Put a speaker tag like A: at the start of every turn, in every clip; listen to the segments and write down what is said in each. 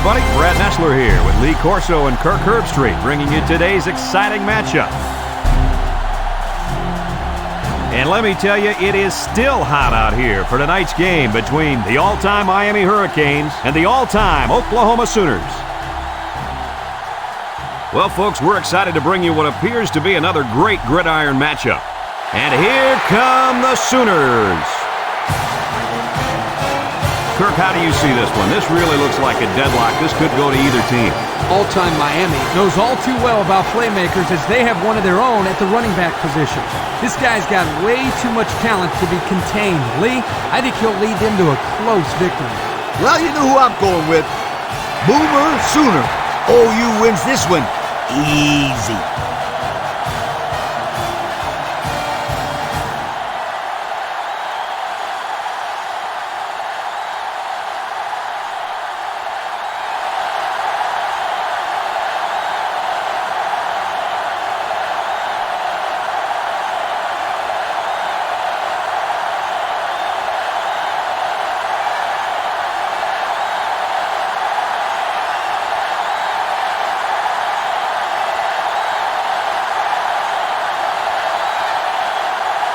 A: everybody. Brad Nessler here with Lee Corso and Kirk Herbstreit, bringing you today's exciting matchup. And let me tell you, it is still hot out here for tonight's game between the all-time Miami Hurricanes and the all-time Oklahoma Sooners. Well, folks, we're excited to bring you what appears to be another great gridiron matchup. And here come the Sooners. Kirk, how do you see this one? This really looks like a deadlock. This could go to either team.
B: All-time Miami knows all too well about playmakers as they have one of their own at the running back position. This guy's got way too much talent to be contained. Lee, I think he'll lead them to a close victory.
C: Well, you know who I'm going with. Boomer Sooner. OU wins this one easy.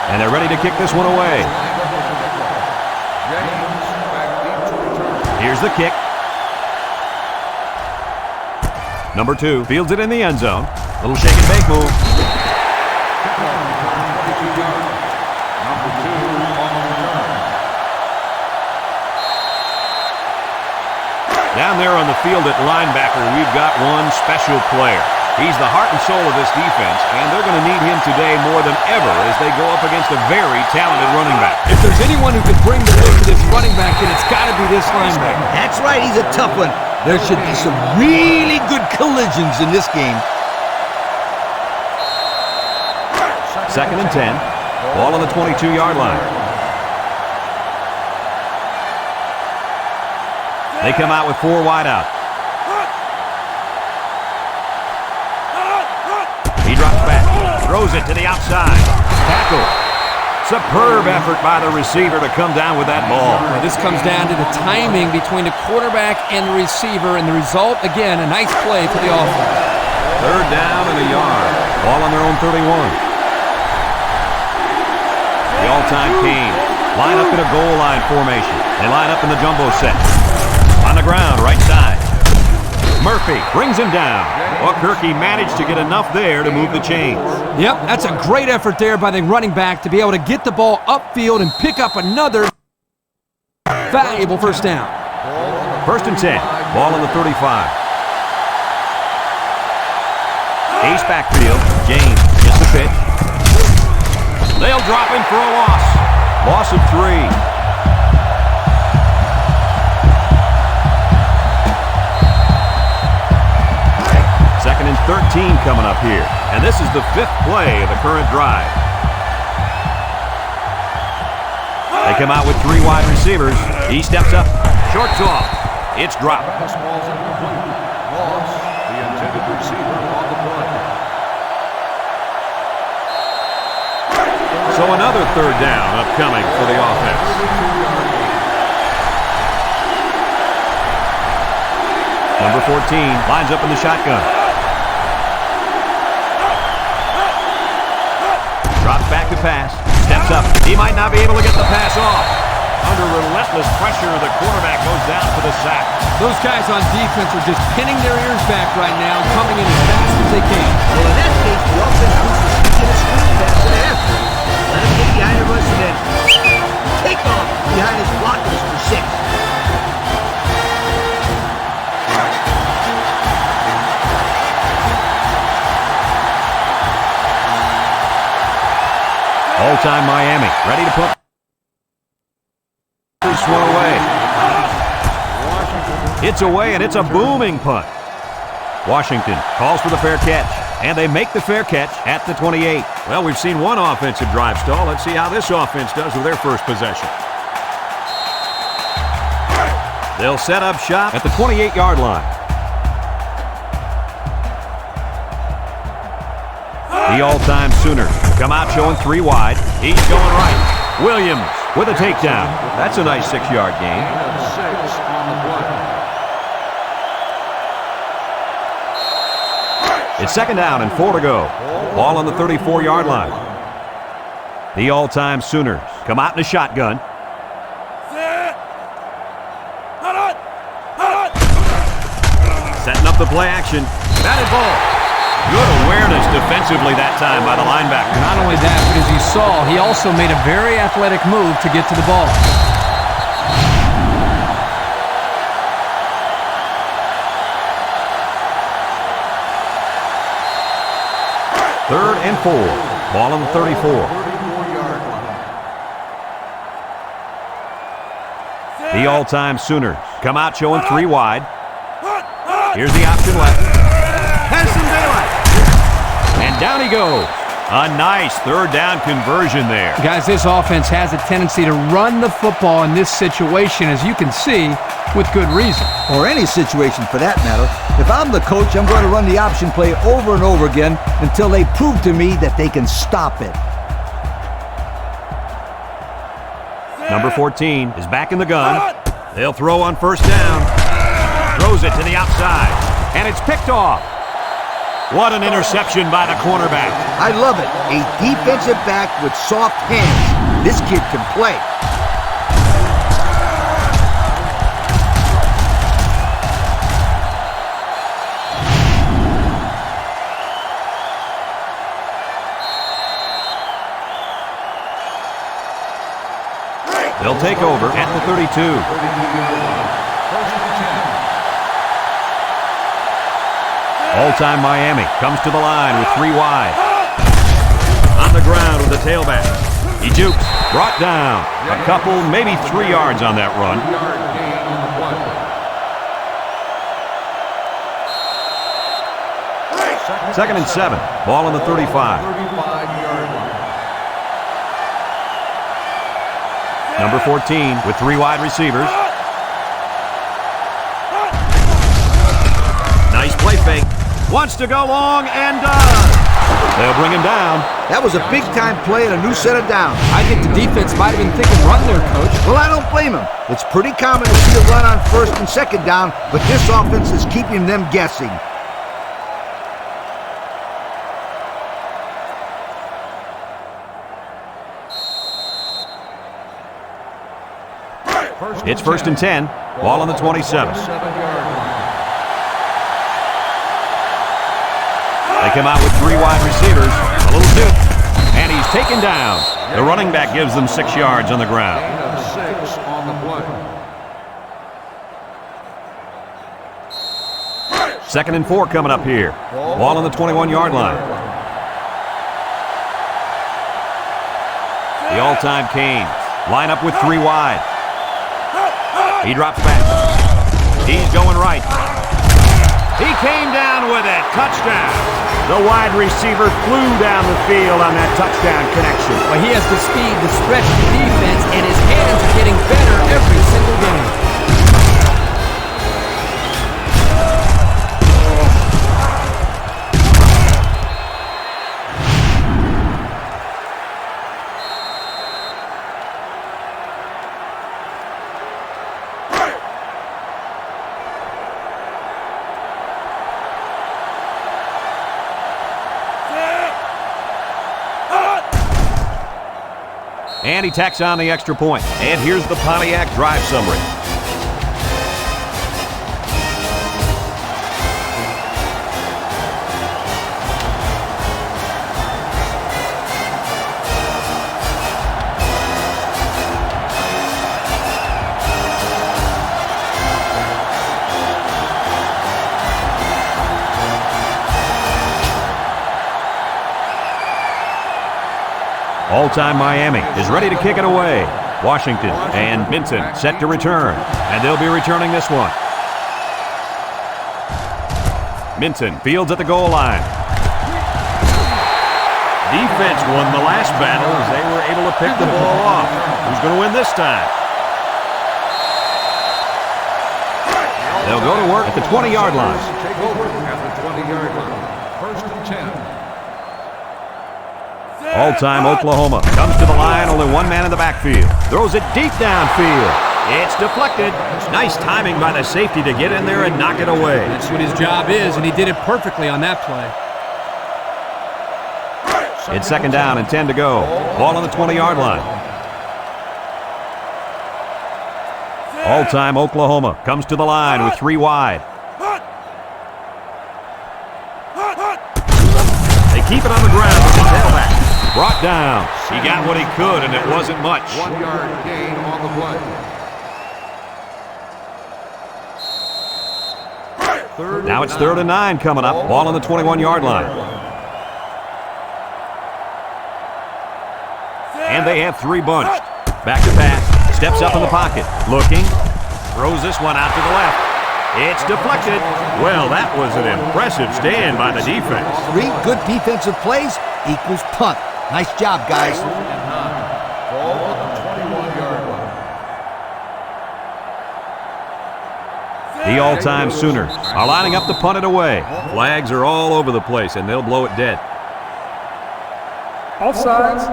A: And they're ready to kick this one away. Here's the kick. Number 2 fields it in the end zone. Little shake and bake move. Down there on the field at linebacker, we've got one special player. He's the heart and soul of this defense, and they're going to need him today more than ever as they go up against a very talented running back.
B: If there's anyone who could bring the weight to this running back, then it's got to be this linebacker.
C: That's right, he's a tough one. There should be some really good collisions in this game.
A: 2nd and 10. Ball on the 22-yard line. They come out with 4 wide out. He drops back, throws it to the outside. Tackle. Superb effort by the receiver to come down with that ball.
B: Well, this comes down to the timing between the quarterback and the receiver, and the result, again, a nice play for the offense.
A: 3rd down and a yard. Ball on their own 31. The all-time Canes line up in a goal line formation. They line up in the jumbo set. On the ground, right side. Murphy brings him down. Well, Kirky managed to get enough there to move the chains.
B: Yep, that's a great effort there by the running back to be able to get the ball upfield and pick up another valuable first down.
A: 1st and 10. Ball on the 35. Ace backfield. James gets the pitch. They'll drop him for a loss. Loss of 3. 2nd and 13 coming up here. And this is the 5th play of the current drive. They come out with 3 wide receivers. He steps up. Short's off. It's dropped. So another 3rd down upcoming for the offense. Number 14 lines up in the shotgun. Drops back to pass. Steps up. He might not be able to get the pass off. Under relentless pressure, the quarterback goes down for the sack.
B: Those guys on defense are just pinning their ears back right now, coming in as fast as they can.
C: Well, in that case, the offense needs to get a screen pass to the after. Let him get behind the rush and then take off behind his blockers for 6.
A: All-time Miami, ready to put this one away. It's away, and it's a booming punt. Washington calls for the fair catch, and they make the fair catch at the 28. Well, we've seen one offensive drive stall. Let's see how this offense does with their first possession. They'll set up shop at the 28-yard line. The all-time Sooners come out showing 3 wide. He's going right. Williams with a takedown. That's a nice 6-yard gain. It's second down and 4 to go. Ball on the 34-yard line. The all-time Sooners come out in a shotgun. Setting up the play action. Batted ball. Good awareness defensively that time by the linebacker.
B: Not only that, but as you saw, he also made a very athletic move to get to the ball.
A: Third and 4. Ball on the 34. The all-time Sooners come out showing 3 wide. Here's the option left. Has some daylight. And down he goes. A nice third down conversion there.
B: Guys, this offense has a tendency to run the football in this situation, as you can see, with good reason.
C: Or any situation for that matter. If I'm the coach, I'm going to run the option play over and over again until they prove to me that they can stop it.
A: Number 14 is back in the gun. They'll throw on first down. Throws it to the outside. And it's picked off. What an interception by the cornerback.
C: I love it. A defensive back with soft hands. This kid can play.
A: They'll take over at the 32. All-time Miami comes to the line with 3 wide. On the ground with the tailback. He jukes, brought down. A couple, maybe 3 yards on that run. Second and 7. Ball on the 35. Number 14 with 3 wide receivers. Nice play fake. Wants to go long and does. They'll bring him down.
C: That was a big-time play and a new set of downs.
B: I think the defense might have been thinking run there, Coach.
C: Well, I don't blame him. It's pretty common to see a run on first and second down, but this offense is keeping them guessing.
A: It's first and 10. Ball on the 27. They come out with 3 wide receivers. A little dip. And he's taken down. The running back gives them 6 yards on the ground. Second and 4 coming up here. Ball on the 21-yard line. The all-time Canes line up with 3 wide. He drops back. He's going right. He came down with it. Touchdown. The wide receiver flew down the field on that touchdown connection.
B: Well, he has the speed to stretch the defense, and his hands are getting better every single game.
A: And he tacks on the extra point. And here's the Pontiac drive summary. All-time Miami is ready to kick it away. Washington and Minton set to return, and they'll be returning this one. Minton fields at the goal line. Defense won the last battle as they were able to pick the ball off. Who's going to win this time? They'll go to work at the 20-yard line.
D: Take over at the 20-yard line. First and 10.
A: All-time Oklahoma comes to the line, only 1 man in the backfield. Throws it deep downfield. It's deflected. Nice timing by the safety to get in there and knock it away.
B: That's what his job is, and he did it perfectly on that play.
A: It's second down and 10 to go. Ball on the 20-yard line. All-time Oklahoma comes to the line with 3 wide. They keep it on the ground with the tailback. Brought down. He got what he could, and it wasn't much.
D: 1 yard gain on the play.
A: Now it's 3rd and 9 coming up. Ball on the 21-yard line. And they have 3 bunched. Back to pass. Steps up in the pocket. Looking. Throws this one out to the left. It's deflected. Well, that was an impressive stand by the defense.
C: 3 good defensive plays equals punt. Nice job, guys.
D: Ball on the 21-yard line.
A: The all-time Sooners are lining up to punt it away. Flags are all over the place, and they'll blow it dead.
E: Offsides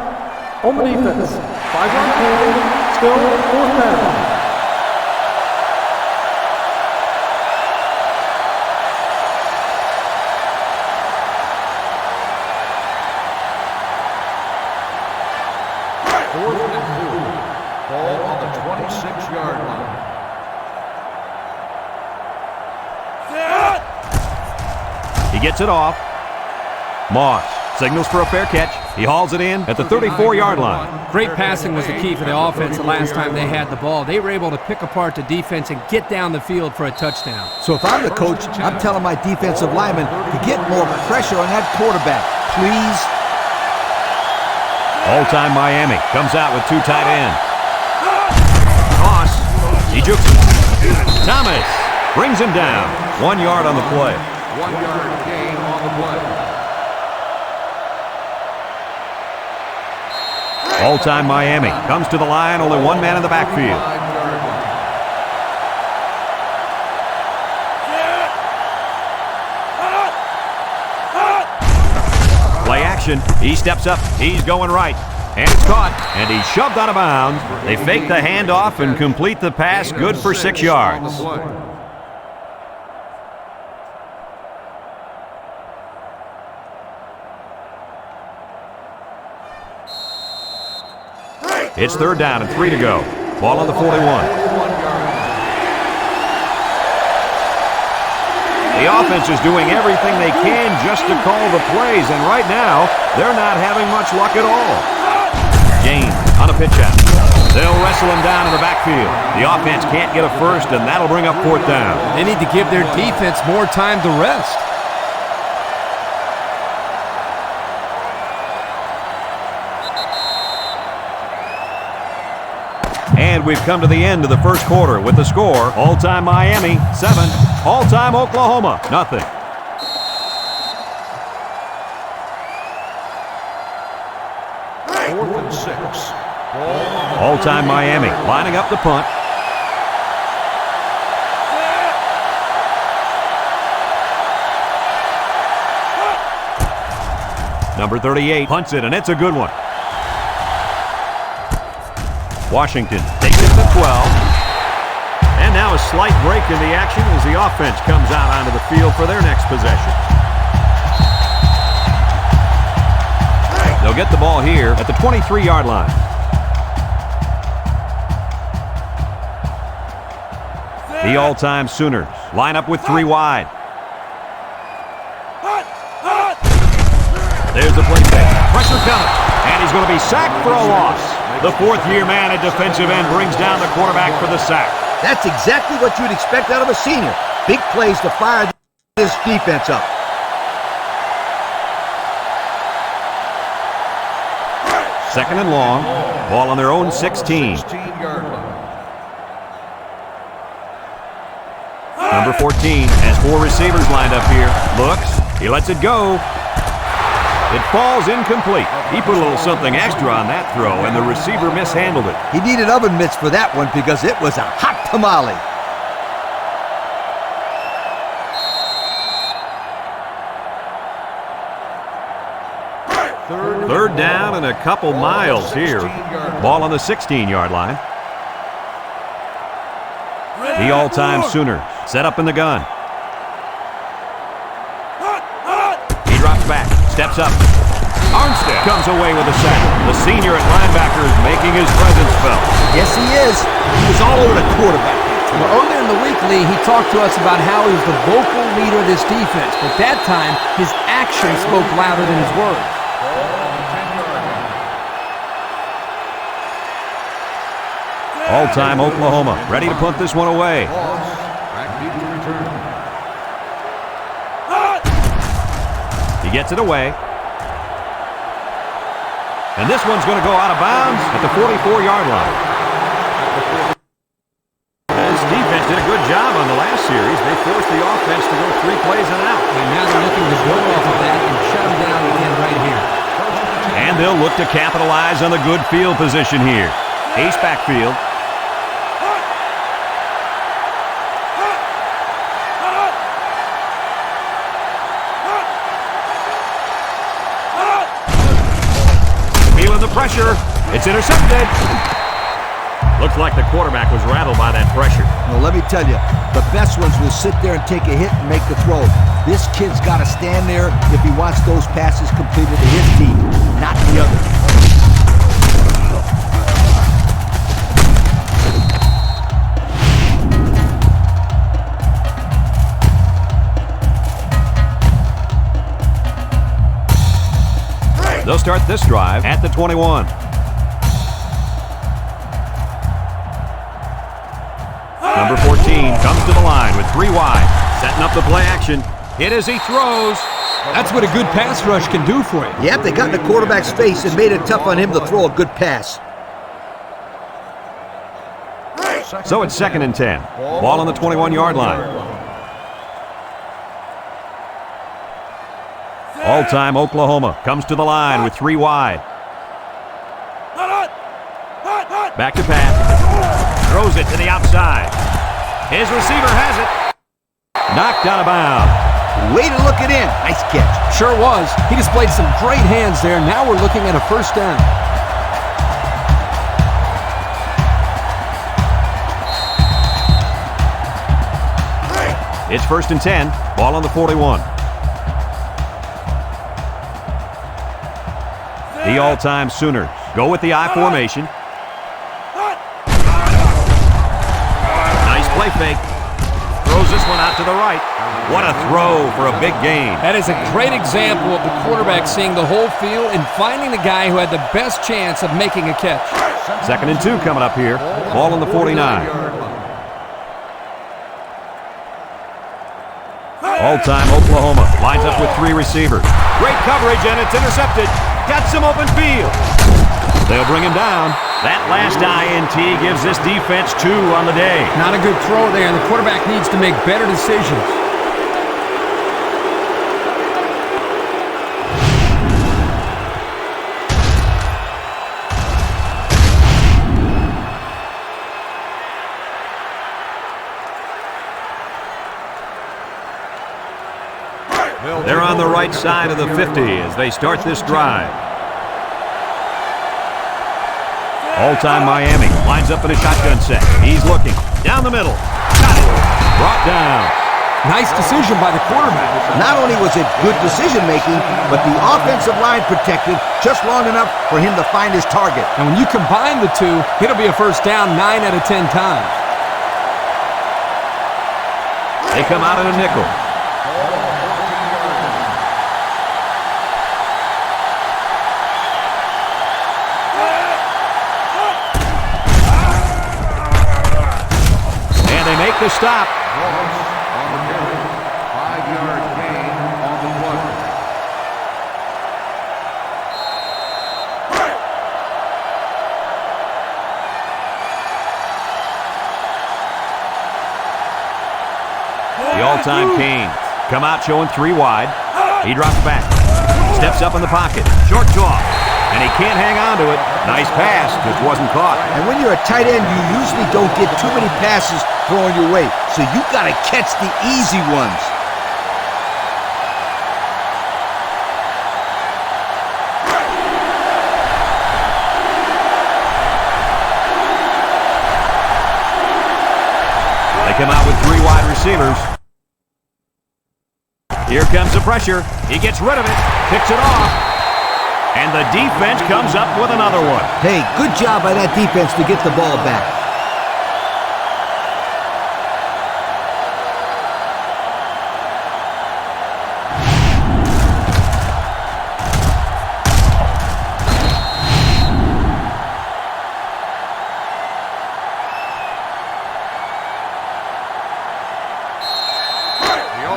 E: on the defense. 5-yard penalty. Still 4th down.
D: Ball on the 26-yard line.
A: He gets it off. Moss signals for a fair catch. He hauls it in at the 34-yard line.
B: Great passing was the key for the offense the last time they had the ball. They were able to pick apart the defense and get down the field for a touchdown.
C: So if I'm the coach, I'm telling my defensive linemen to get more pressure on that quarterback. Please.
A: All-time Miami comes out with 2 tight ends. Moss. He jukes him. Thomas brings him down. 1 yard on the play.
D: 1 yard gain on the play.
A: All-time Miami comes to the line, only 1 man in the backfield.
D: 5-yard line.
A: Play action. He steps up. He's going right. And it's caught. And he's shoved out of bounds. They fake the handoff and complete the pass. Good for 6 yards.
D: On the play.
A: It's 3rd down and 3 to go. Ball on the 41. The offense is doing everything they can just to call the plays, and right now, they're not having much luck at all. James on a pitch out. They'll wrestle him down in the backfield. The offense can't get a first, and that'll bring up 4th down.
B: They need to give their defense more time to rest.
A: And we've come to the end of the first quarter with the score. All-time Miami, 7. All-time Oklahoma, nothing.
D: Fourth and 6.
A: All-time Miami lining up the punt. Number 38 punts it, and it's a good one. Washington takes it to 12. And now a slight break in the action as the offense comes out onto the field for their next possession. They'll get the ball here at the 23-yard line. The all-time Sooners line up with 3 wide. There's the play fake. Pressure coming. And he's going to be sacked for a loss. The 4th-year man at defensive end brings down the quarterback for the sack.
C: That's exactly what you'd expect out of a senior. Big plays to fire this defense up.
A: Second and long. Ball on their own 16.
D: 16-yard line.
A: Number 14 has 4 receivers lined up here. Looks. He lets it go. It falls incomplete. He put a little something extra on that throw, and the receiver mishandled it.
C: He needed oven mitts for that one because it was a hot tamale.
A: Third down and a couple miles here. Ball on the 16-yard line. The all-time Sooners set up in the gun. He drops back, steps up, Armstead comes away with a sack. The senior at linebacker is making his presence felt.
C: Yes, he is. He was all over the quarterback.
B: Well, earlier in the week, Lee, he talked to us about how he was the vocal leader of this defense, but that time, his actions spoke louder than his words.
A: All-time Oklahoma, ready to punt this one away.
D: Back deep to return.
A: He gets it away. And this one's going to go out of bounds at the 44-yard line. This defense did a good job on the last series. They forced the offense to go 3 plays and out.
B: And now they're looking to build off of that and shut him down again right here.
A: And they'll look to capitalize on the good field position here. Ace backfield. Feeling the pressure. It's intercepted. Looks like the quarterback was rattled by that pressure.
C: Well, let me tell you, the best ones will sit there and take a hit and make the throw. This kid's got to stand there if he wants those passes completed to his team, not the other.
A: They'll start this drive at the 21. Number 14 comes to the line with 3 wide. Setting up the play action. Hit as he throws.
B: That's what a good pass rush can do for you.
C: Yep, they got in the quarterback's face and made it tough on him to throw a good pass.
A: So it's 2nd and 10. Ball on the 21-yard line. All-time Oklahoma comes to the line with 3 wide. Back to pass. Throws it to the outside. His receiver has it. Knocked out of bounds.
C: Way to look it in. Nice catch.
B: Sure was. He displayed some great hands there. Now we're looking at a first down.
A: It's 1st and 10. Ball on the 41. The all-time Sooners go with the I formation. Nice play fake. Throws this one out to the right. What a throw for a big gain.
B: That is a great example of the quarterback seeing the whole field and finding the guy who had the best chance of making a catch.
A: 2nd and 2 coming up here. Ball on the 49. All-time Oklahoma lines up with 3 receivers. Great coverage, and it's intercepted. Got some open field. They'll bring him down. That last INT gives this defense 2 on the day.
B: Not a good throw there, and the quarterback needs to make better decisions.
A: They're on the right side of the 50 as they start this drive. All-time Miami lines up in a shotgun set. He's looking. Down the middle. Got it. Brought down.
B: Nice decision by the quarterback.
C: Not only was it good decision-making, but the offensive line protected just long enough for him to find his target.
B: And when you combine the two, it'll be a first down 9 out of 10 times.
A: They come out in a nickel. Make the stop.
D: On the carry. 5-yard gain on the 1.
A: The all-time Canes come out showing 3 wide. He drops back. Steps up in the pocket. Short toss. And he can't hang on to it. Nice pass, just wasn't caught.
C: And when you're a tight end, you usually don't get too many passes thrown your way. So you got to catch the easy ones.
A: They come out with 3 wide receivers. Here comes the pressure. He gets rid of it. Picks it off. And the defense comes up with another one.
C: Hey, good job by that defense to get the ball back.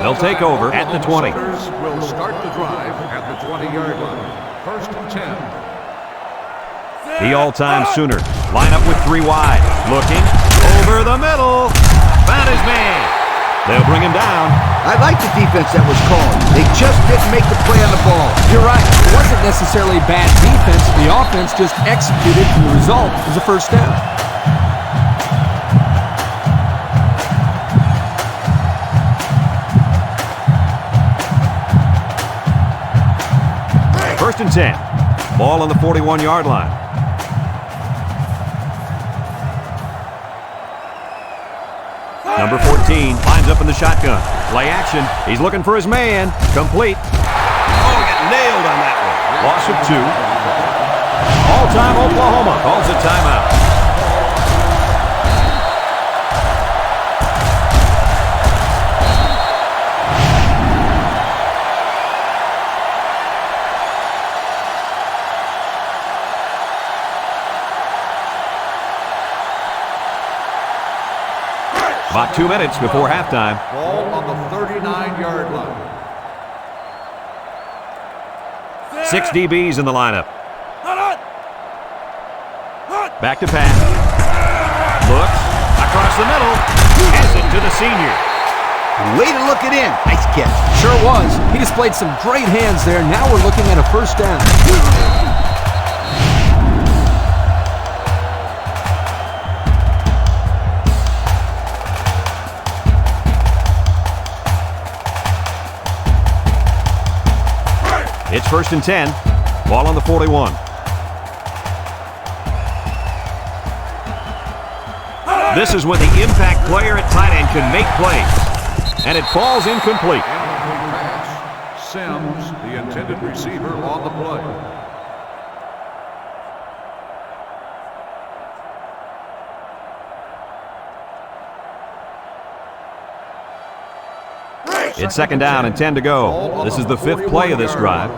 A: They'll take over at the 20.
D: Will start the drive at the 20-yard line. First and 10.
A: The all-time Sooner line up with 3 wide. Looking over the middle. Found his man. They'll bring him down.
C: I like the defense that was called. They just didn't make the play on the ball.
B: You're right. It wasn't necessarily bad defense. The offense just executed, and the result was a first down.
A: First and 10. Ball on the 41-yard line. Number 14 lines up in the shotgun. Play action. He's looking for his man. Complete. Oh, he got nailed on that one. Loss of 2. All-time Oklahoma calls a timeout. About 2 minutes before halftime.
D: Ball on the 39-yard line.
A: 6 DBs in the lineup. Back to pass. Looks across the middle. Pass it to the senior.
C: Way to look it in. Nice catch.
B: Sure was. He displayed some great hands there. Now we're looking at a first down.
A: It's first and 10. Ball on the 41. This is when the impact player at tight end can make plays. And it falls incomplete.
D: Incomplete pass. Sims, the intended receiver, on the play.
A: It's second down and 10 to go. This is the 5th play of this drive.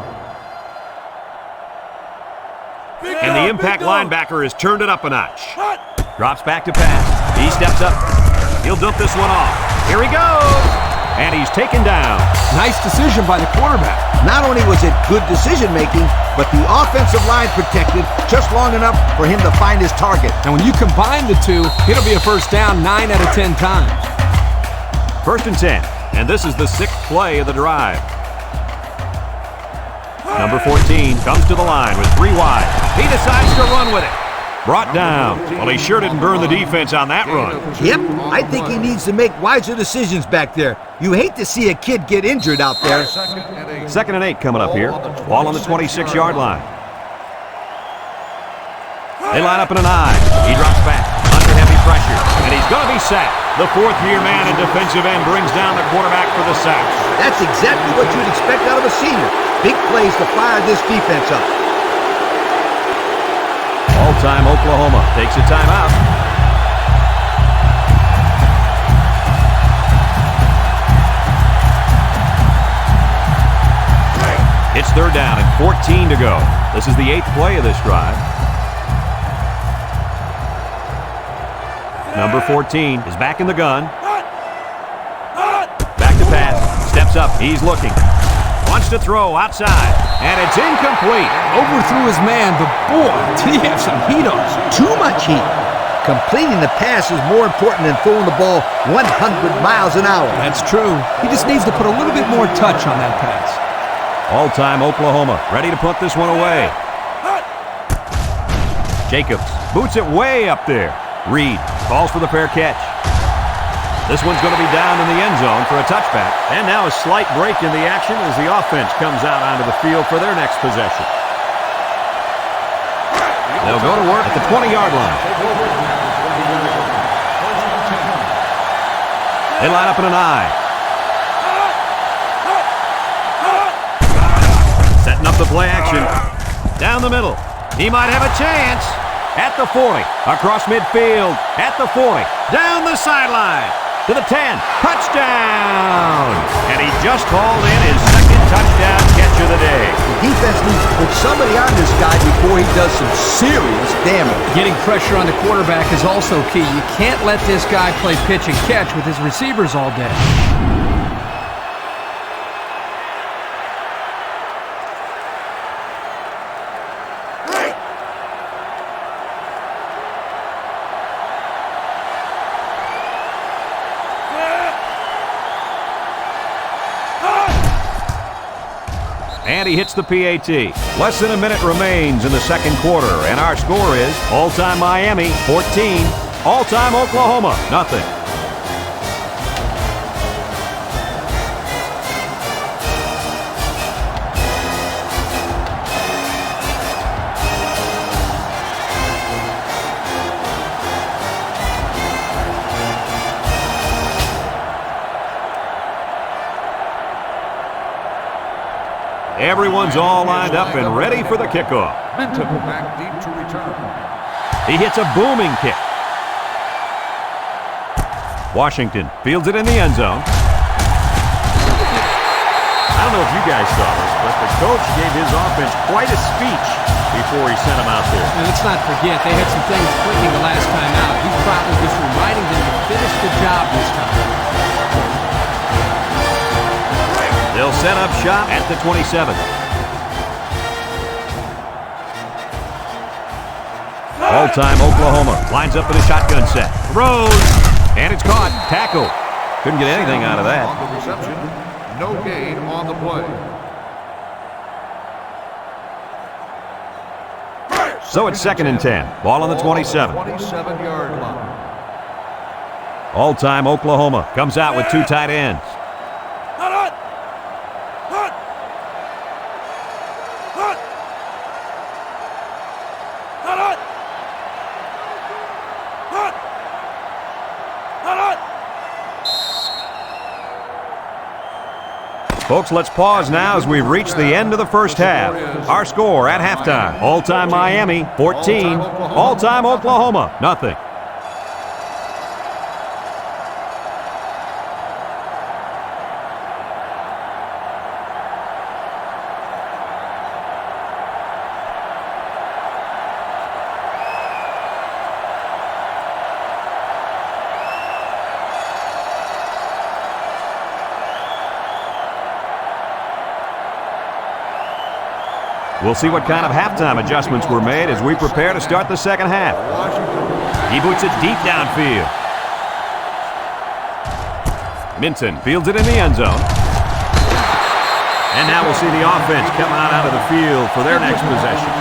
A: And the impact linebacker has turned it up a notch. Drops back to pass. He steps up. He'll dump this one off. Here he goes. And he's taken down.
B: Nice decision by the quarterback.
C: Not only was it good decision-making, but the offensive line protected just long enough for him to find his target.
B: And when you combine the two, it'll be a first down 9 out of 10 times.
A: First and 10. And this is the 6th play of the drive. Number 14 comes to the line with 3 wide. He decides to run with it. Brought down. Well, he sure didn't burn the defense on that run.
C: Yep, I think he needs to make wiser decisions back there. You hate to see a kid get injured out there.
A: Second and 8 coming up here. Ball on the 26-yard line. They line up in an I. He drops back under heavy pressure, and he's going to be sacked. The 4th-year man and defensive end brings down the quarterback for the sack.
C: That's exactly what you'd expect out of a senior. Big plays to fire this defense up.
A: All-time Oklahoma takes a timeout. It's third down and 14 to go. This is the 8th play of this drive. Number 14 is back in the gun. Back to pass. Steps up. He's looking. Wants to throw outside. And it's incomplete.
B: Overthrew his man, but boy, did he have some heat on him.
C: Too much heat. Completing the pass is more important than throwing the ball 100 miles an hour.
B: That's true. He just needs to put a little bit more touch on that pass.
A: All-time Oklahoma ready to put this one away. Jacobs boots it way up there. Reed calls for the fair catch. This one's going to be down in the end zone for a touchback. And now a slight break in the action as the offense comes out onto the field for their next possession. They'll go to work at the 20-yard line. They line up in an I. Setting up the play action. Down the middle. He might have a chance. At the 40. Across midfield. At the 40. Down the sideline. To the 10. Touchdown! And he just hauled in his second touchdown catch of the day.
C: The defense needs to put somebody on this guy before he does some serious damage.
B: Getting pressure on the quarterback is also key. You can't let this guy play pitch and catch with his receivers all day.
A: And he hits the PAT. Less than a minute remains in the second quarter, and our score is all-time Miami, 14, all-time Oklahoma, nothing. Everyone's all lined up and ready for the kickoff.
D: Minton back deep to return.
A: He hits a booming kick. Washington fields it in the end zone. I don't know if you guys saw this, but the coach gave his offense quite a speech before he sent them out there.
B: And let's not forget, they had some things clicking the last time out. He's probably just reminding them to finish the job this time.
A: They'll set up shop at the 27. All-time Oklahoma lines up in a shotgun set. Throws, and it's caught. Tackle. Couldn't get anything out of that.
D: On the reception, no gain on the play.
A: So it's 2nd and 10. Ball on the 27.
D: 27-yard line.
A: All-time Oklahoma comes out with two tight ends. Folks, let's pause now as we've reached the end of the first half. Our score at halftime, all-time Miami, 14, all-time Oklahoma, nothing. We'll see what kind of halftime adjustments were made as we prepare to start the second half. He boots it deep downfield. Minton fields it in the end zone. And now we'll see the offense come out of the field for their next possession.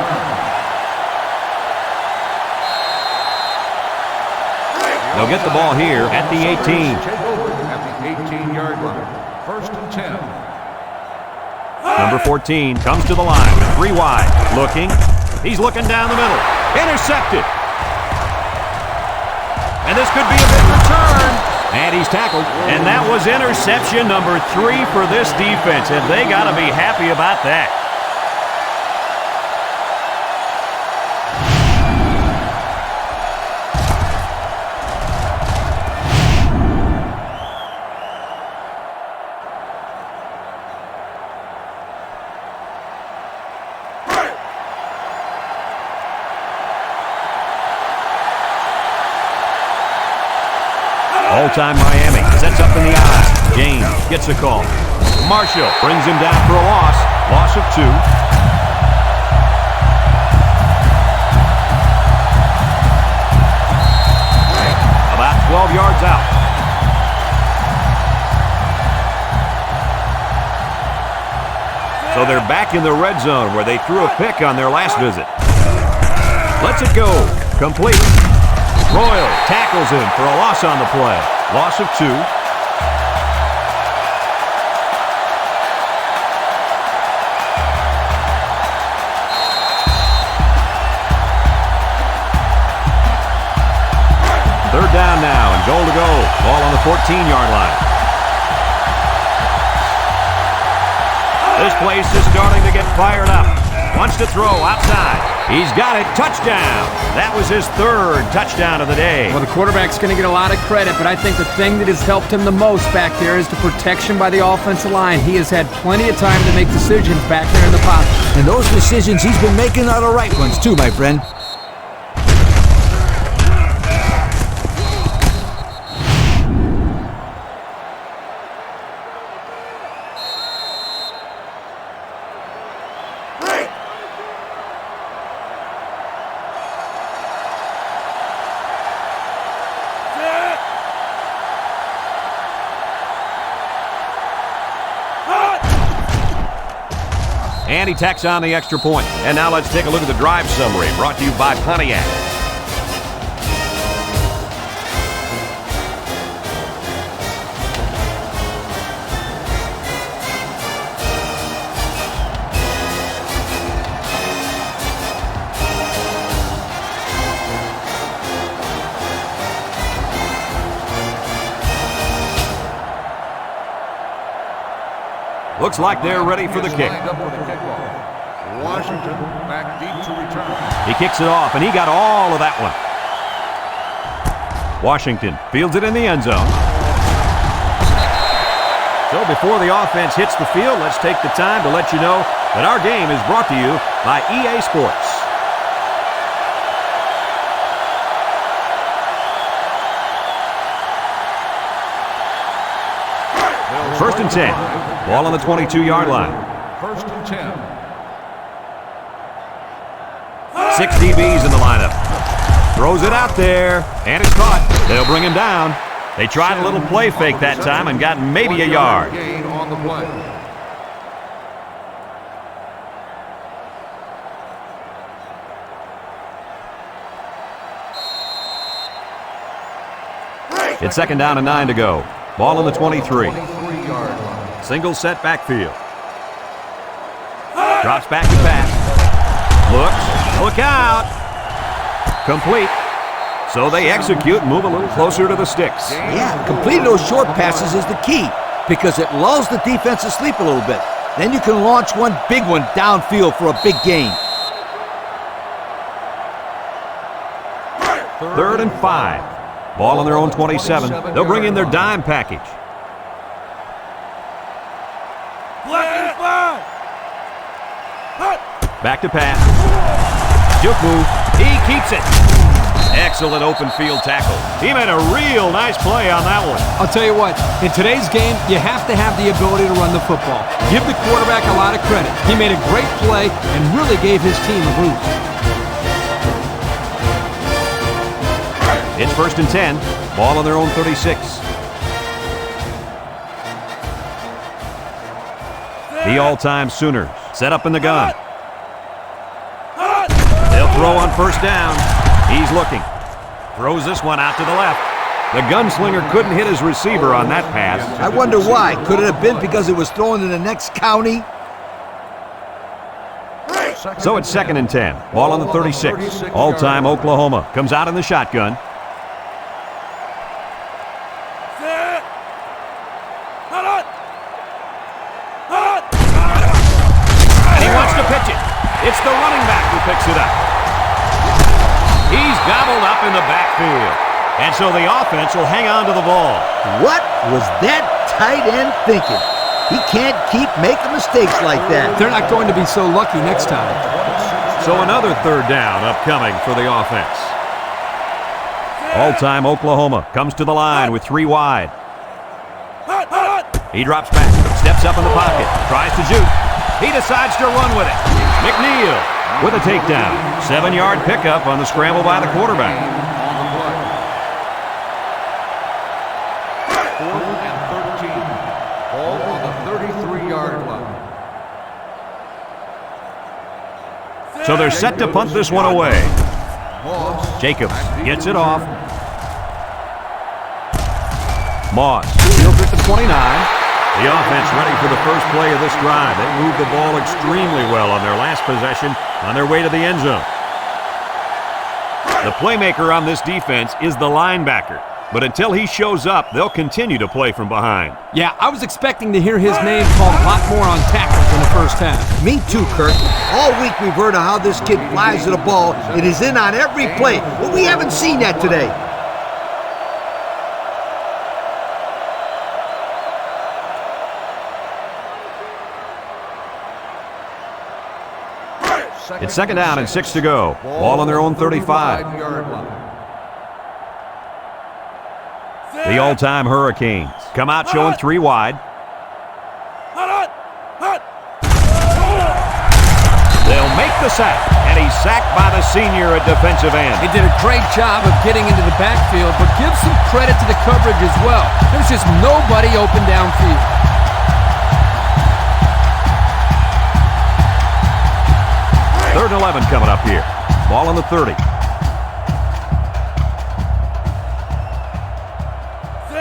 A: They'll get the ball here at the 18.
D: Take over at the 18-yard line. 1st and 10.
A: Number 14 comes to the line with 3 wide. Looking. He's looking down the middle. Intercepted. And this could be a big return. And he's tackled. And that was interception number 3 for this defense. And they got to be happy about that. All-time Miami sets up in the eye. James gets a call. Marshall brings him down for a loss. Loss of 2. About 12 yards out. So they're back in the red zone where they threw a pick on their last visit. Lets it go. Complete. Royal tackles him for a loss on the play. Loss of 2. Third down now and goal to go. Ball on the 14-yard line. This place is starting to get fired up. Wants to throw outside. He's got it. Touchdown. That was his third touchdown of the day.
B: Well, the quarterback's going to get a lot of credit, but I think the thing that has helped him the most back there is the protection by the offensive line. He has had plenty of time to make decisions back there in the pocket.
C: And those decisions he's been making are the right ones too, my friend.
A: And he tacks on the extra point. And now let's take a look at the drive summary brought to you by Pontiac. Looks like they're ready for the kick.
D: Washington back deep to return.
A: He kicks it off, and he got all of that one. Washington fields it in the end zone. So before the offense hits the field, let's take the time to let you know that our game is brought to you by EA Sports. First and 10. Ball on the 22-yard line.
D: First and 10.
A: 6 DBs in the lineup. Throws it out there, and it's caught. They'll bring him down. They tried a little play fake that time and got maybe a yard.
D: Gain on the play.
A: It's second down and 9 to go. Ball on the 23.
D: 23-yard line.
A: Single set backfield. Drops back to pass. Looks. Look out. Complete. So they execute and move a little closer to the sticks.
C: Yeah, completing those short passes is the key because it lulls the defense to sleep a little bit. Then you can launch one big one downfield for a big gain.
A: Third and 5. Ball on their own 27. They'll bring in their dime package. Back to pass. Juke move. He keeps it. Excellent open field tackle. He made a real nice play on that one.
B: I'll tell you what, in today's game, you have to have the ability to run the football. Give the quarterback a lot of credit. He made a great play and really gave his team a boost.
A: It's first and 10. Ball on their own 36. The all-time Sooners set up in the gun. They'll throw on first down. He's looking. Throws this one out to the left. The gunslinger couldn't hit his receiver on that pass.
C: I wonder why. Could it have been because it was thrown in the next county?
A: So it's second and 10. Ball on the 36. All-time Oklahoma comes out in the shotgun. And he wants to pitch it. It's the running back who picks it up. He's gobbled up in the backfield. And so the offense will hang on to the ball.
C: What was that tight end thinking? He can't keep making mistakes like that.
B: They're not going to be so lucky next time.
A: So another third down upcoming for the offense. All-time Oklahoma comes to the line with 3 wide. He drops back, steps up in the pocket, tries to juke. He decides to run with it. McNeil with a takedown. 7-yard pickup on the scramble by the quarterback.
D: Fourth and 13. Ball on the 33-yard line.
A: So they're set to punt this one away. Jacobs gets it off. Moss fields it to 29. The offense ready for the first play of this drive. They moved the ball extremely well on their last possession on their way to the end zone. The playmaker on this defense is the linebacker. But until he shows up, they'll continue to play from behind.
B: Yeah, I was expecting to hear his name called a lot more on tackles in the first half.
C: Me too, Kurt. All week we've heard of how this kid flies to the ball and is in on every play, but we haven't seen that today.
A: It's second down and 6 to go. Ball on their own 35. The all-time Hurricanes come out showing 3 wide. They'll make the sack, and he's sacked by the senior at defensive end.
B: He did a great job of getting into the backfield, but give some credit to the coverage as well. There's just nobody open downfield.
A: Third and 11 coming up here. Ball on the 30.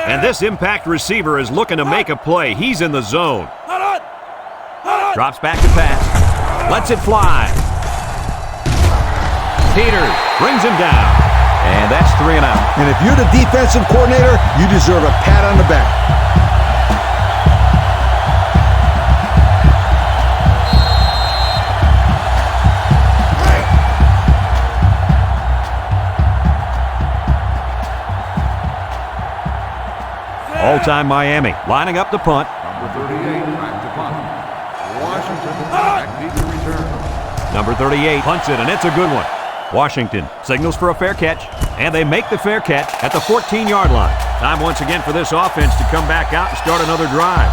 A: And this impact receiver is looking to make a play. He's in the zone. Drops back to pass. Lets it fly. Peters brings him down. And that's 3 and out.
C: And if you're the defensive coordinator, you deserve a pat on the back.
A: All-time Miami lining up to punt.
D: Number 38, back to punt. Washington back deep to return.
A: Number 38 punts it, and it's a good one. Washington signals for a fair catch, and they make the fair catch at the 14-yard line. Time once again for this offense to come back out and start another drive.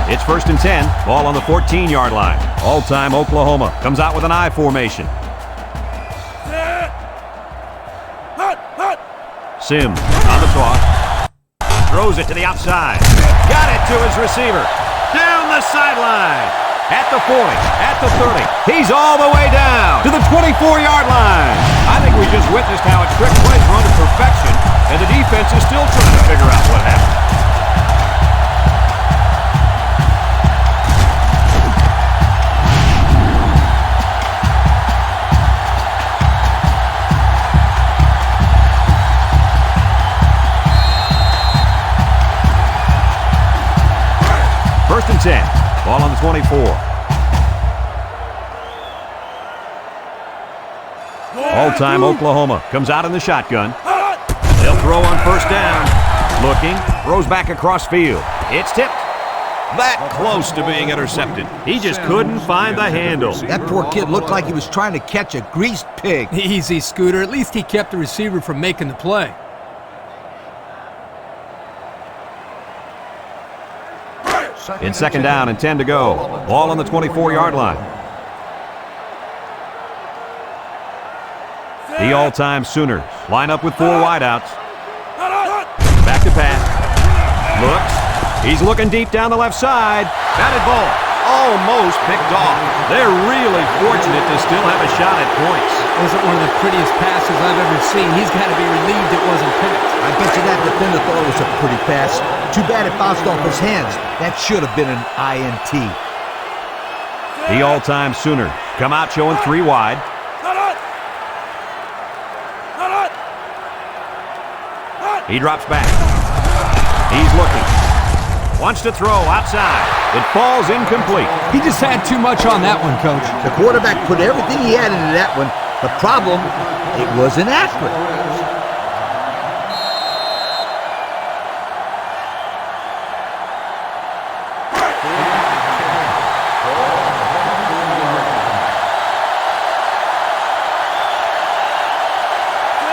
A: It's first and 10. Ball on the 14-yard line. All-time Oklahoma comes out with an I formation. Sims on the toss. Throws it to the outside. Got it to his receiver. Down the sideline. At the 40. At the 30. He's all the way down to the 24-yard line. I think we just witnessed how a trick plays run to perfection, and the defense is still trying to figure out what happened. First and 10. Ball on the 24. All-time Oklahoma comes out in the shotgun. They'll throw on first down. Looking. Throws back across field. It's tipped. That close to being intercepted. He just couldn't find the handle.
C: That poor kid looked like he was trying to catch a greased pig.
B: Easy, Scooter. At least he kept the receiver from making the play.
A: It's second down and 10 to go. Ball on the 24-yard line. The all-time Sooners line up with 4 wideouts. Back to pass. Looks. He's looking deep down the left side. Batted ball. Almost picked off. They're really fortunate to still have a shot at points.
B: Wasn't one of the prettiest passes I've ever seen. He's got to be relieved it wasn't picked.
C: I bet you that defender thought it was a pretty pass. Too bad it bounced off his hands. That should have been an INT.
A: The all-time Sooners come out showing 3 wide. He drops back. He's looking. Wants to throw outside. It falls incomplete.
B: He just had too much on that one, Coach.
C: The quarterback put everything he had into that one. The problem, it was inaccurate.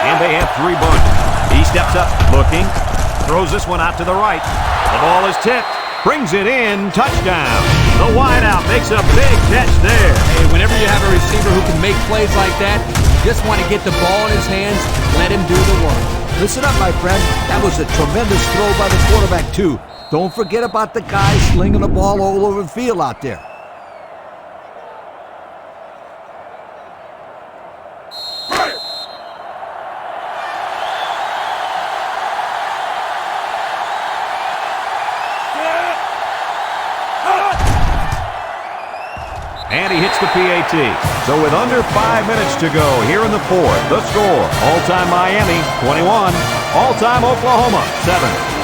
A: And they have 3 bunts. He steps up, looking, throws this one out to the right. The ball is tipped, brings it in, touchdown. The wideout makes a big catch there.
B: Hey, whenever you have a receiver who can make plays like that, you just want to get the ball in his hands, let him do the work.
C: Listen up, my friend. That was a tremendous throw by the quarterback, too. Don't forget about the guys slinging the ball all over the field out there.
A: And he hits the PAT. So with under 5 minutes to go here in the fourth, the score, all-time Miami, 21. All-time Oklahoma, 7.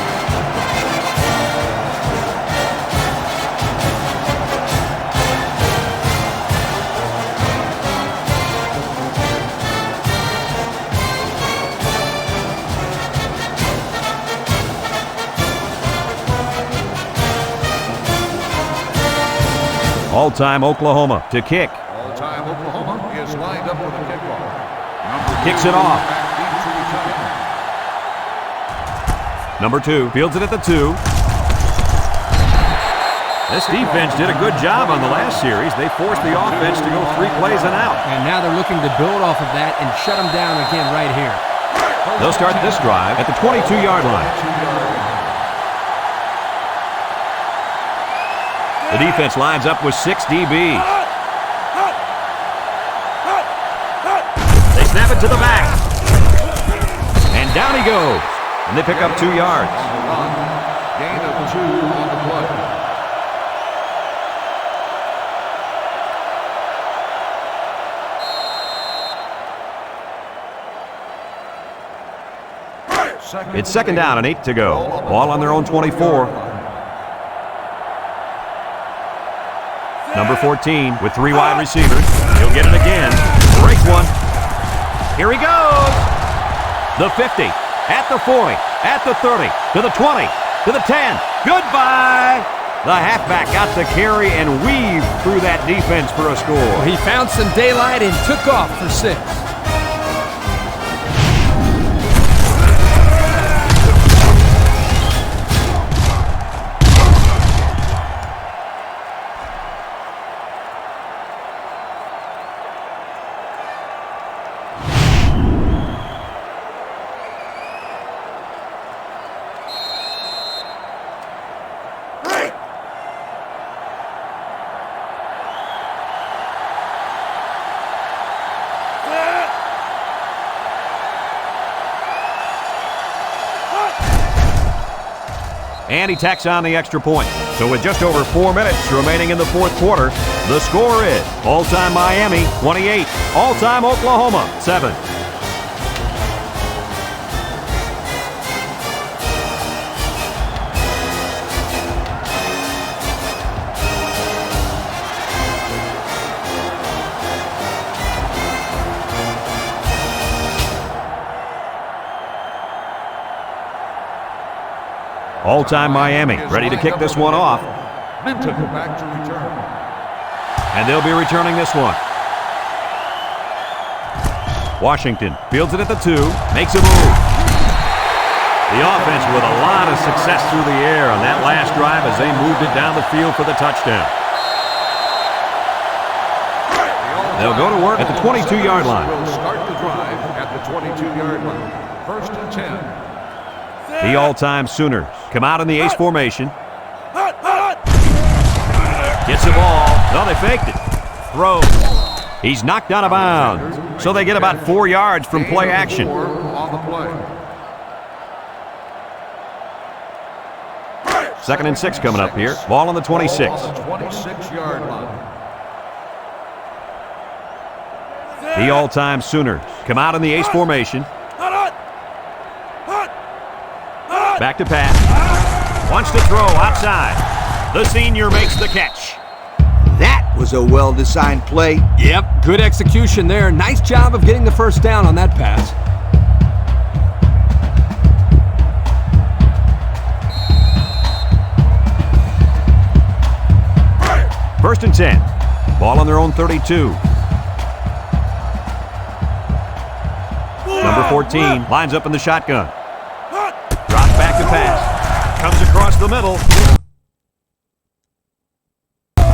A: All-time Oklahoma to kick.
D: All-time Oklahoma is lined up with a kickoff.
A: Kicks it off. Number 2 fields it at the 2. This defense did a good job on the last series. They forced the offense to go 3 plays and out.
B: And now they're looking to build off of that and shut them down again right here.
A: They'll start this drive at the 22-yard line. The defense lines up with 6 DBs. They snap it to the back. And down he goes. And they pick up 2 yards.
D: Gain of 2 on the play.
A: It's second down and 8 to go. Ball on their own 24. Number 14 with 3 wide receivers. He'll get it again. Break one. Here he goes. The 50, at the 40, at the 30, to the 20, to the 10. Goodbye. The halfback got the carry and weaved through that defense for a score.
B: He found some daylight and took off for 6.
A: And he tacks on the extra point. So with just over 4 minutes remaining in the fourth quarter, the score is all-time Miami, 28. All-time Oklahoma, 7. All-time Miami, ready to kick this one off.
D: Minton back to return.
A: And they'll be returning this one. Washington fields it at the 2, makes a move. The offense with a lot of success through the air on that last drive as they moved it down the field for the touchdown. They'll go to work at the 22-yard line.
D: Will start the drive at the 22-yard line. 1st and 10.
A: The all-time Sooners come out in the ace formation. Gets the ball. No, they faked it. Throws. He's knocked out of bounds. So they get about 4 yards from play action.
D: On the play.
A: 2nd and 6 coming up here. Ball on the 26.
D: Ball on the 26-yard line.
A: The all-time Sooners come out in the ace formation. Back to pass. Wants to throw outside. The senior makes the catch.
C: That was a well-designed play.
B: Yep, good execution there. Nice job of getting the first down on that pass.
A: First and 10. Ball on their own 32. Number 14 lines up in the shotgun. Drops back to pass. Comes across the middle.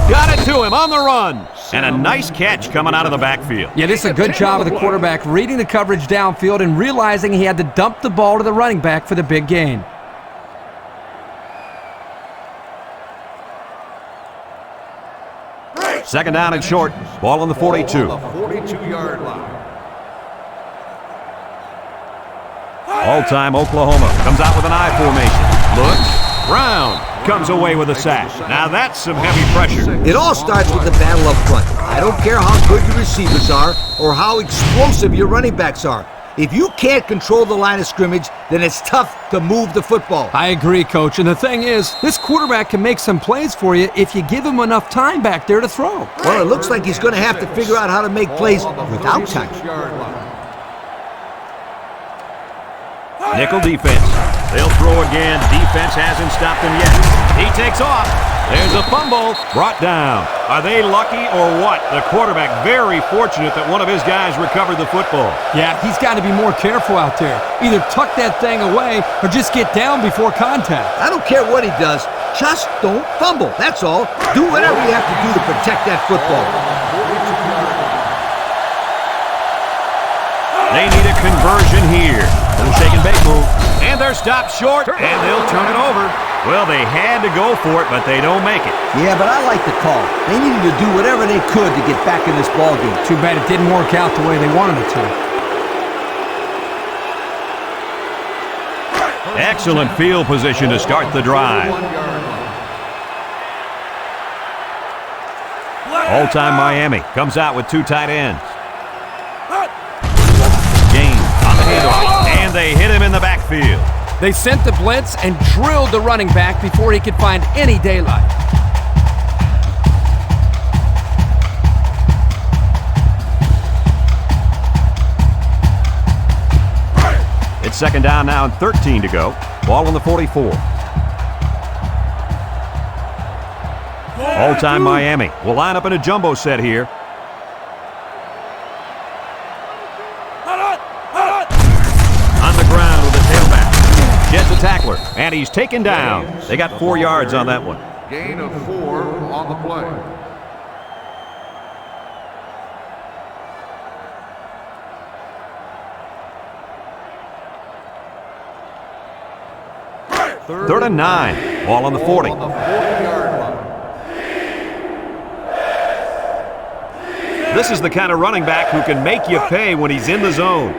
A: Got it to him on the run. And a nice catch coming out of the backfield.
B: Yeah, this is a good job of the quarterback reading the coverage downfield and realizing he had to dump the ball to the running back for the big gain.
A: Second down and short. Ball on the 42.
D: On the 42-yard line.
A: All-time Oklahoma comes out with an I formation. Looks. Brown comes away with a sack. Now that's some heavy pressure.
C: It all starts with the battle up front. I don't care how good your receivers are or how explosive your running backs are. If you can't control the line of scrimmage, then it's tough to move the football.
B: I agree, Coach. And the thing is, this quarterback can make some plays for you if you give him enough time back there to throw.
C: Well, it looks like he's going to have to figure out how to make plays without time.
A: Nickel defense. They'll throw again. Defense hasn't stopped him yet. He takes off. There's a fumble. Brought down. Are they lucky or what? The quarterback very fortunate that one of his guys recovered the football.
B: Yeah, he's got to be more careful out there. Either tuck that thing away or just get down before contact.
C: I don't care what he does. Just don't fumble. That's all. Do whatever you have to do to protect that football.
A: They need a conversion here. Little shake and bake move. And they're stopped short, and they'll turn it over. Well, they had to go for it, but they don't make it.
C: Yeah, but I like the call. They needed to do whatever they could to get back in this ballgame.
B: Too bad it didn't work out the way they wanted it to.
A: Excellent field position to start the drive. All-time Miami comes out with two tight ends. James on the handoff, and they hit him in the backfield.
B: They sent the blitz and drilled the running back before he could find any daylight.
A: It's second down now and 13 to go. Ball on the 44. All-time Miami will line up in a jumbo set here. On the ground with the tailback. Gets a tackler, and he's taken down. They got 4 yards on that one.
D: Gain of 4 on the play.
A: Third and 9. Ball on the 40.
D: On the 40-yard line.
A: This is the kind of running back who can make you pay when he's in the zone.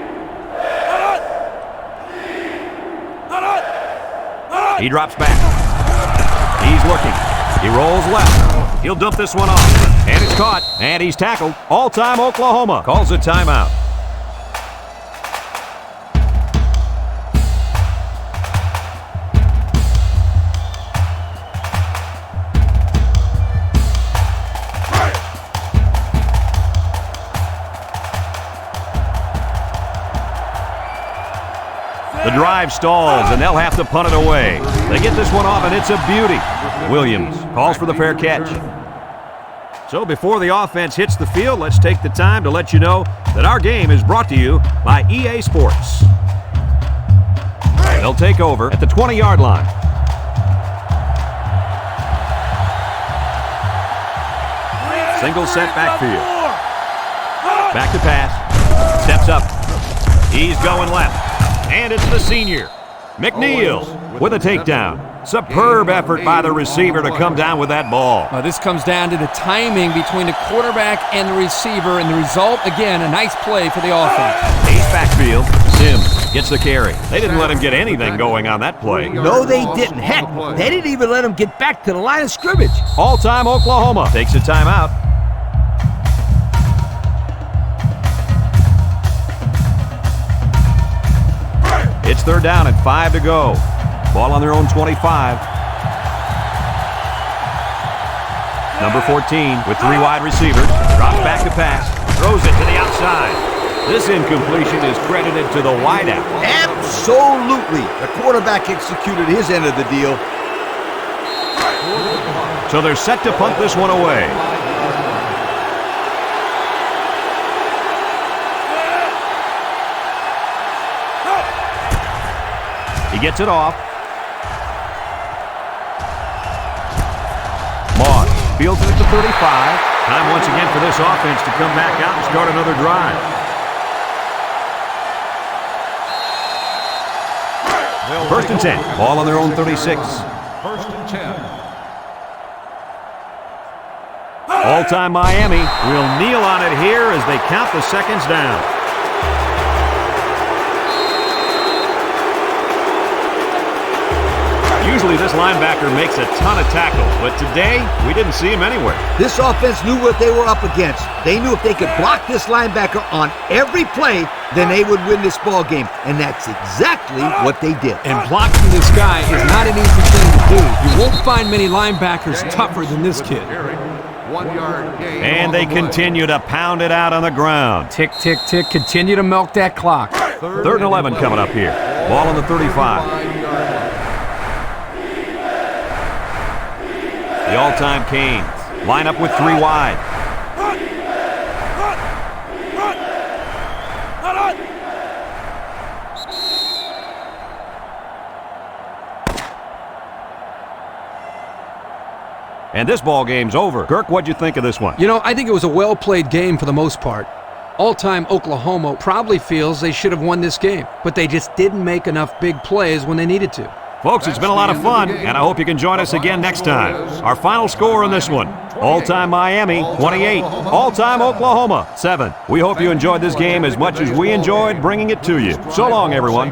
A: He drops back. He's looking. He rolls left. He'll dump this one off. And it's caught. And he's tackled. All-time Oklahoma calls a timeout. The drive stalls, and they'll have to punt it away. They get this one off, and it's a beauty. Williams calls for the fair catch. So before the offense hits the field, let's take the time to let you know that our game is brought to you by EA Sports. They'll take over at the 20-yard line. Single set backfield. Back to pass. Steps up. He's going left. And it's the senior, McNeil, with a takedown. Superb effort by the receiver to come down with that ball.
B: This comes down to the timing between the quarterback and the receiver, and the result, again, a nice play for the offense.
A: Ace backfield. Sims gets the carry. They didn't let him get anything going on that play.
C: No, they didn't. Heck, they didn't even let him get back to the line of scrimmage.
A: All-time Oklahoma takes a timeout. It's third down and 5 to go. Ball on their own 25. Number 14 with 3 wide receivers. Drops back to pass. Throws it to the outside. This incompletion is credited to the wideout.
C: Absolutely. The quarterback executed his end of the deal.
A: So they're set to punt this one away. He gets it off. Moss fields it at the 35. Time once again for this offense to come back out and start another drive. First and 10. Ball on their own 36.
D: First and 10.
A: All-time Miami will kneel on it here as they count the seconds down. Usually this linebacker makes a ton of tackles, but today we didn't see him anywhere.
C: This offense knew what they were up against. They knew if they could block this linebacker on every play, then they would win this ball game, and that's exactly what they did.
B: And blocking this guy is not an easy thing to do. You won't find many linebackers tougher than this kid.
D: 1 yard gain.
A: And they continue to pound it out on the ground.
B: Tick, tick, tick. Continue to milk that clock.
A: 3rd and 11 coming up here. Ball on the 35. The all-time Canes line up with 3 wide. And this ball game's over. Kirk, what'd you think of this one?
B: You know, I think it was a well-played game for the most part. All-time Oklahoma probably feels they should have won this game, but they just didn't make enough big plays when they needed to.
A: Folks, it's been a lot of fun, and I hope you can join us again next time. Our final score in this one, all-time Miami, 28. All-time Oklahoma, 7. We hope you enjoyed this game as much as we enjoyed bringing it to you. So long, everyone.